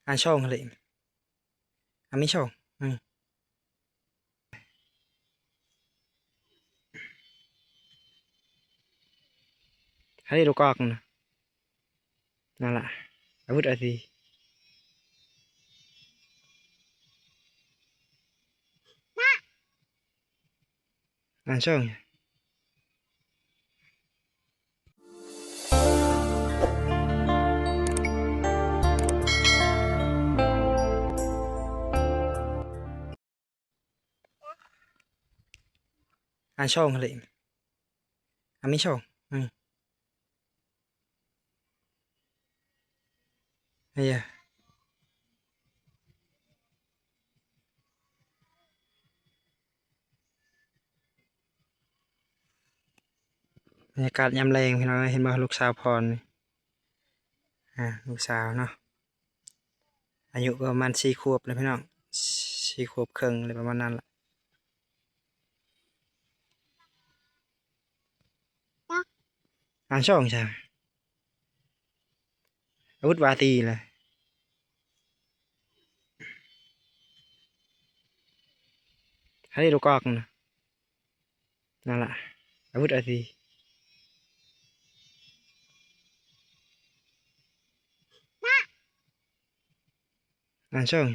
Àช่องอะไรอ่ะไม่ช่องให้ดูกอกนะนั่นแหละอาวุธอะไรอ่าช่องอ่าช่องอะไรอ่ะไม่ช่องไอ้ยาบรรยากาศยามแรงพี่น้องเห็นบ่ลูกสาวพรนี่ลูกสาวเนาะอายุก็ประมาณ4 ขวบเลยพี่น้อง4 ขวบครึ่งเลยประมาณนั้นแหละอ่าช่องใช่อาวุธวาตีเลยให้ดูกอกนะนั่นแหละอาวุธอะไรอ่าช่อง